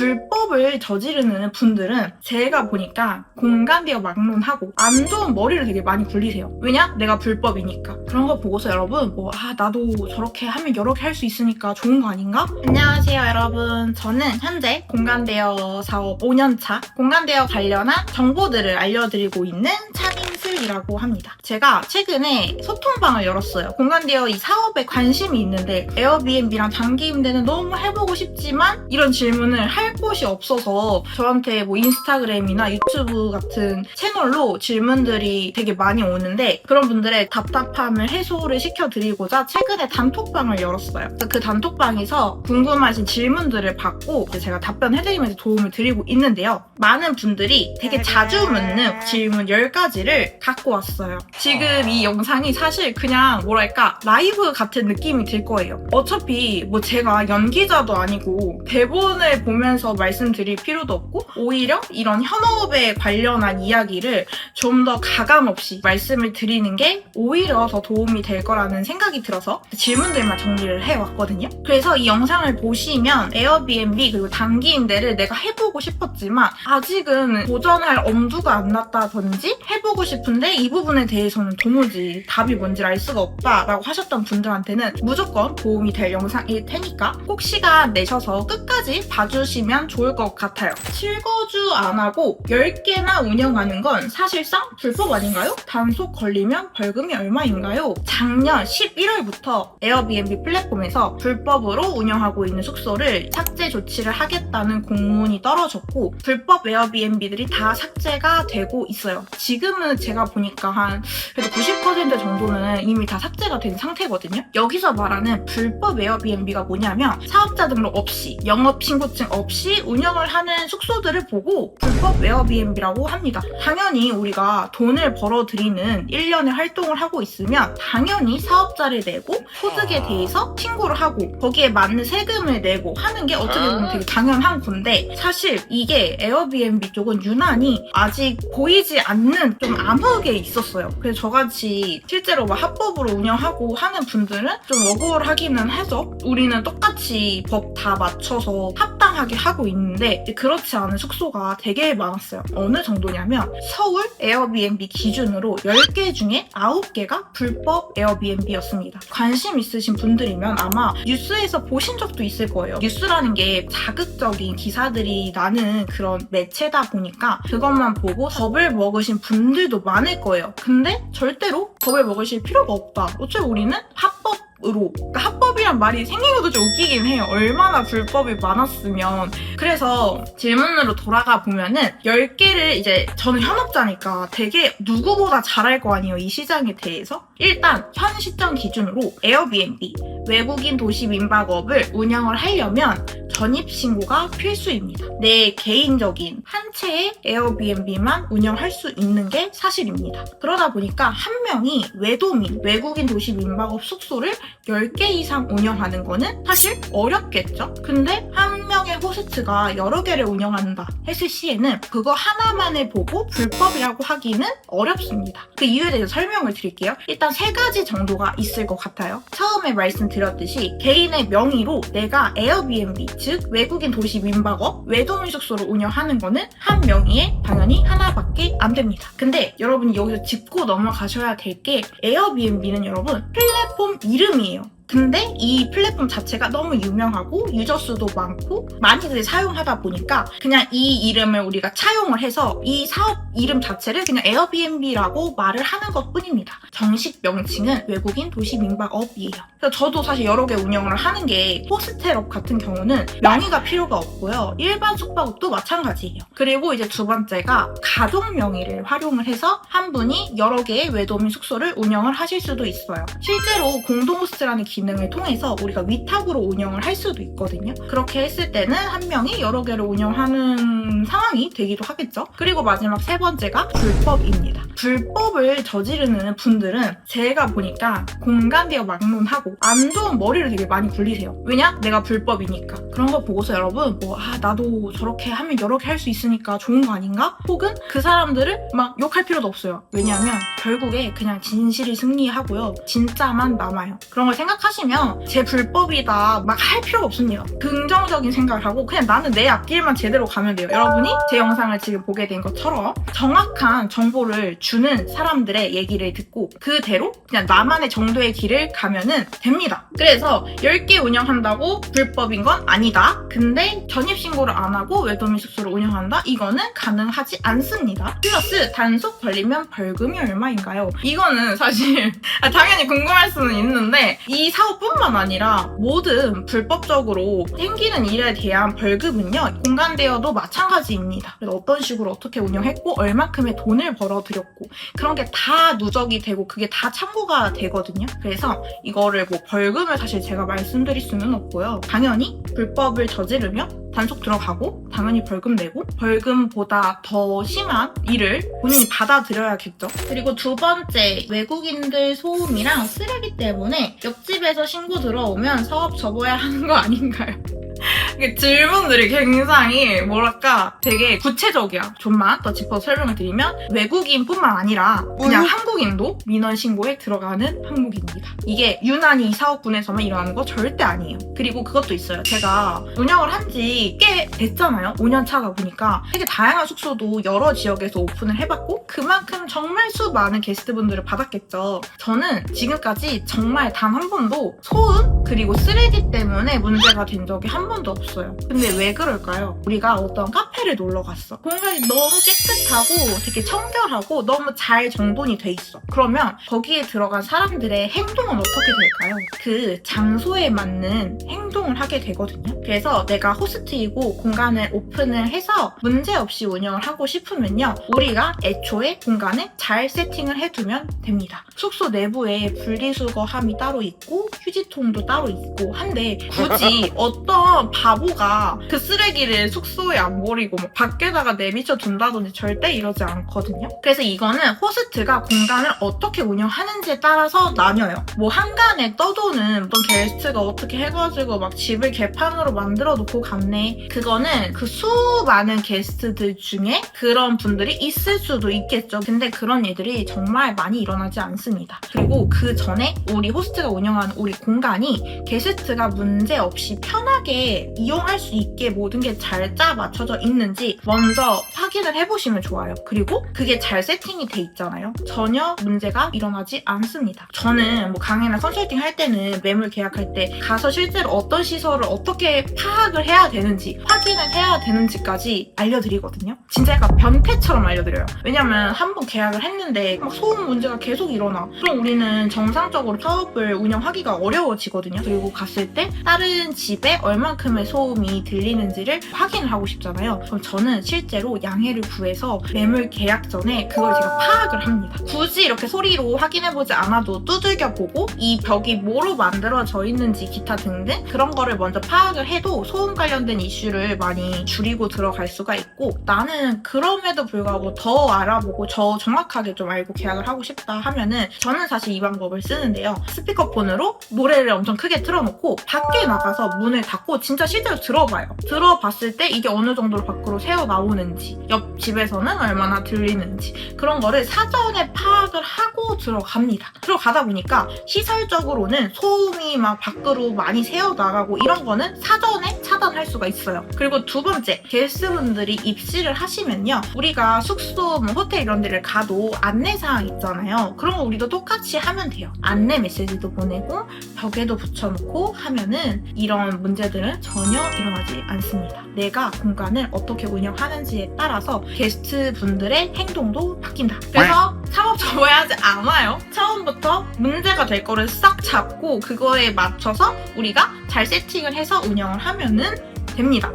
불법을 저지르는 분들은 제가 보니까 공감대가 막론하고 안 좋은 머리를 되게 많이 굴리세요. 왜냐? 내가 불법이니까. 그런 거 보고서 여러분 나도 저렇게 하면 여러 개 할 수 있으니까 좋은 거 아닌가? 안녕하세요 여러분. 저는 현재 공감대어 사업 5년차 공감대어 관련한 정보들을 알려드리고 있는 차민슬이라고 합니다. 제가 최근에 소통방을 열었어요. 공감대어 이 사업에 관심이 있는데 에어비앤비랑 단기 임대는 너무 해보고 싶지만 이런 질문을 할 곳이 없어서 저한테 인스타그램이나 유튜브 같은 채널로 질문들이 되게 많이 오는데 그런 분들의 답답함을 해소를 시켜드리고자 최근에 단톡방을 열었어요. 그 단톡방에서 궁금하신 질문들을 받고 제가 답변해드리면서 도움을 드리고 있는데요. 많은 분들이 되게 자주 묻는 질문 10가지를 갖고 왔어요. 지금 이 영상이 사실 그냥 라이브 같은 느낌이 들 거예요. 어차피 제가 연기자도 아니고 대본을 보면서 말씀드릴 필요도 없고 오히려 이런 현업에 관련한 이야기를 좀 더 가감없이 말씀을 드리는 게 오히려 더 도움이 될 거라는 생각이 들어서 질문들만 정리를 해왔거든요. 그래서 이 영상을 보시면 에어비앤비 그리고 단기 임대를 내가 해보고 싶었지만 아직은 도전할 엄두가 안 났다든지 해보고 싶은데 이 부분에 대해서는 도무지 답이 뭔지 알 수가 없다라고 하셨던 분들한테는 무조건 도움이 될 영상일 테니까 꼭 시간 내셔서 끝까지 봐주시면 좋을 것 같아요. 실거주 안 하고 10개나 운영하는 건 사실상 불법 아닌가요? 단속 걸리면 벌금이 얼마인가요? 작년 11월부터 에어비앤비 플랫폼에서 불법으로 운영하고 있는 숙소를 삭제 조치를 하겠다는 공문이 떨어졌고 불법 에어비앤비들이 다 삭제가 되고 있어요. 지금은 제가 보니까 그래도 90% 정도는 이미 다 삭제가 된 상태거든요. 여기서 말하는 불법 에어비앤비가 뭐냐면 사업자 등록 없이 영업신고증 없이 운영을 하는 숙소들을 보고 불법 에어비앤비라고 합니다. 당연히 우리가 돈을 벌어들이는 1년의 활동을 하고 있으면 당연히 사업자를 내고 소득에 대해서 신고를 하고 거기에 맞는 세금을 내고 하는 게 어떻게 보면 되게 당연한 건데 사실 이게 에어비앤비 쪽은 유난히 아직 보이지 않는 좀 암흑에 있었어요. 그래서 저같이 실제로 합법으로 운영하고 하는 분들은 좀 억울하기는 해서 우리는 똑같이 법 다 맞춰서 합당하게 하고 있는데 그렇지 않은 숙소가 되게 많았어요. 어느 정도냐면 서울 에어비앤비 기준으로 10개 중에 9개가 불법 에어비앤비였습니다. 관심 있으신 분들이면 아마 뉴스에서 보신 적도 있을 거예요. 뉴스라는 게 자극적인 기사들이 나는 그런 매체다 보니까 그것만 보고 겁을 먹으신 분들도 많을 거예요. 근데 절대로 겁을 먹으실 필요가 없다. 어차피 우리는 합법이란 말이 생긴 것도 좀 웃기긴 해요. 얼마나 불법이 많았으면. 그래서 질문으로 돌아가 보면은 10개를 이제 저는 현업자니까 되게 누구보다 잘할 거 아니에요. 이 시장에 대해서. 일단 현 시점 기준으로 에어비앤비 외국인 도시 민박업을 운영을 하려면 전입신고가 필수입니다. 내 개인적인 한 채의 에어비앤비만 운영할 수 있는 게 사실입니다. 그러다 보니까 한 명이 외도민, 외국인 도시 민박업 숙소를 10개 이상 운영하는 거는 사실 어렵겠죠? 근데 한 명의 호스트가 여러 개를 운영한다 했을 시에는 그거 하나만을 보고 불법이라고 하기는 어렵습니다. 그 이유에 대해서 설명을 드릴게요. 일단 3가지 정도가 있을 것 같아요. 처음에 말씀드렸듯이 개인의 명의로 내가 에어비앤비, 즉 외국인 도시 민박업, 외도민 숙소를 운영하는 거는 한 명의에 당연히 하나밖에 안 됩니다. 근데 여러분이 여기서 짚고 넘어가셔야 될 게 에어비앤비는 여러분 플랫폼 이름이에요. 근데 이 플랫폼 자체가 너무 유명하고 유저 수도 많고 많이들 사용하다 보니까 그냥 이 이름을 우리가 차용을 해서 이 사업 이름 자체를 그냥 에어비앤비라고 말을 하는 것 뿐입니다. 정식 명칭은 외국인 도시 민박업이에요. 그래서 저도 사실 여러 개 운영을 하는 게 호스텔업 같은 경우는 명의가 필요가 없고요. 일반 숙박업도 마찬가지예요. 그리고 이제 두 번째가 가족 명의를 활용을 해서 한 분이 여러 개의 외도민 숙소를 운영을 하실 수도 있어요. 실제로 공동 호스트라는 기능을 통해서 우리가 위탁으로 운영을 할 수도 있거든요. 그렇게 했을 때는 한 명이 여러 개를 운영하는 상황이 되기도 하겠죠. 그리고 마지막 3번째가 불법입니다. 불법을 저지르는 분들은 제가 보니까 공감대가 막론하고 안 좋은 머리를 되게 많이 굴리세요. 왜냐? 내가 불법이니까. 그런 거 보고서 여러분 나도 저렇게 하면 여러 개 할 수 있으니까 좋은 거 아닌가? 혹은 그 사람들을 막 욕할 필요도 없어요. 왜냐하면 결국에 그냥 진실이 승리하고요. 진짜만 남아요. 그런 걸 생각하시면 하시면 제 불법이다 막 할 필요가 없습니다. 긍정적인 생각을 하고 그냥 나는 내 앞길만 제대로 가면 돼요. 여러분이 제 영상을 지금 보게 된 것처럼 정확한 정보를 주는 사람들의 얘기를 듣고 그대로 그냥 나만의 정도의 길을 가면은 됩니다. 그래서 10개 운영한다고 불법인 건 아니다. 근데 전입신고를 안 하고 외도민 숙소를 운영한다? 이거는 가능하지 않습니다. 플러스 단속 걸리면 벌금이 얼마인가요? 이거는 사실 당연히 궁금할 수는 있는데 이 사업뿐만 아니라 모든 불법적으로 생기는 일에 대한 벌금은요 공간대여도 마찬가지입니다. 그래서 어떤 식으로 어떻게 운영했고 얼마큼의 돈을 벌어들였고 그런 게 다 누적이 되고 그게 다 참고가 되거든요. 그래서 이거를 뭐 벌금을 사실 제가 말씀드릴 수는 없고요. 당연히 불법을 저지르면 단속 들어가고 당연히 벌금 내고 벌금보다 더 심한 일을 본인이 받아들여야겠죠. 그리고 두 번째, 외국인들 소음이랑 쓰레기 때문에 옆집에서 신고 들어오면 사업 접어야 하는 거 아닌가요? 질문들이 굉장히 뭐랄까 되게 구체적이야. 좀만 더 짚어 설명을 드리면 외국인뿐만 아니라 그냥 한국인도 민원 신고에 들어가는 항목입니다. 이게 유난히 이 사업군에서만 일어나는 거 절대 아니에요. 그리고 그것도 있어요. 제가 운영을 한 지 꽤 됐잖아요. 5년 차가 보니까 되게 다양한 숙소도 여러 지역에서 오픈을 해봤고 그만큼 정말 수많은 게스트분들을 받았겠죠. 저는 지금까지 정말 단 한 번도 소음 그리고 쓰레기 때문에 문제가 된 적이 한 번도 없어요. 근데 왜 그럴까요? 우리가 어떤 카페를 놀러 갔어. 공간이 너무 깨끗하고 되게 청결하고 너무 잘 정돈이 돼 있어. 그러면 거기에 들어간 사람들의 행동은 어떻게 될까요? 그 장소에 맞는 행동을 하게 되거든요. 그래서 내가 호스트이고 공간을 오픈을 해서 문제없이 운영을 하고 싶으면요. 우리가 애초에 공간을 잘 세팅을 해두면 됩니다. 숙소 내부에 분리수거함이 따로 있고 휴지통도 따로 있고 한데 굳이 어떤 바보가 그 쓰레기를 숙소에 안 버리고 막 밖에다가 내비쳐 둔다든지 절대 이러지 않거든요. 그래서 이거는 호스트가 공간을 어떻게 운영하는지에 따라서 나뉘어요. 뭐 한간에 떠도는 어떤 게스트가 어떻게 해가지고 막 집을 개판으로 만들어 놓고 갔네. 그거는 그 수많은 게스트들 중에 그런 분들이 있을 수도 있겠죠. 근데 그런 일들이 정말 많이 일어나지 않습니다. 그리고 그 전에 우리 호스트가 운영하는 우리 공간이 게스트가 문제 없이 편하게 이용할 수 있게 모든 게 잘 짜 맞춰져 있는지 먼저 확인을 해보시면 좋아요. 그리고 그게 잘 세팅이 돼 있잖아요. 전혀 문제가 일어나지 않습니다. 저는 뭐 강의나 컨설팅 할 때는 매물 계약할 때 가서 실제로 어떤 시설을 어떻게 파악을 해야 되는지 확인을 해야 되는지까지 알려드리거든요. 진짜 약간 변태처럼 알려드려요. 왜냐면 한 번 계약을 했는데 막 소음 문제가 계속 일어나. 그럼 우리는 정상적으로 사업을 운영하기가 어려워지거든요. 그리고 갔을 때 다른 집에 얼만큼의 소음이 들리는지를 확인을 하고 싶잖아요. 그럼 저는 실제로 양해를 구해서 매물 계약 전에 그걸 제가 파악을 합니다. 굳이 이렇게 소리로 확인해보지 않아도 두들겨보고 이 벽이 뭐로 만들어져 있는지 기타 등등 그런 거를 먼저 파악을 해도 소음 관련된 이슈를 많이 줄이고 들어갈 수가 있고 나는 그럼에도 불구하고 더 알아보고 더 정확하게 좀 알고 계약을 하고 싶다 하면은 저는 사실 이 방법을 쓰는데요. 스피커폰으로 노래를 엄청 크게 틀어놓고 밖에 나가서 문을 닫고 진짜 실제로 들어봐요. 들어봤을 때 이게 어느 정도로 밖으로 새어 나오는지 옆집에서는 얼마나 들리는지 그런 거를 사전에 파악을 하고 들어갑니다. 들어가다 보니까 시설적으로는 소음이 막 밖으로 많이 새어 나가고 이런 거는 사전에 차단할 수가 있어요. 그리고 두 번째, 게스트분들이 입실을 하시면요. 우리가 숙소, 뭐 호텔 이런 데를 가도 안내사항 있잖아요. 그런 거 우리도 똑같이 하면 돼요. 안내 메시지도 보내고 벽에도 붙여놓고 하면은 이런 문제들은 전혀 일어나지 않습니다. 내가 공간을 어떻게 운영하는지에 따라서 게스트분들의 행동도 바뀐다. 그래서 사업 접어야 하지 않아요. 처음부터 문제가 될 거를 싹 잡고 그거에 맞춰서 우리가 잘 세팅을 해서 운영을 하면은 됩니다.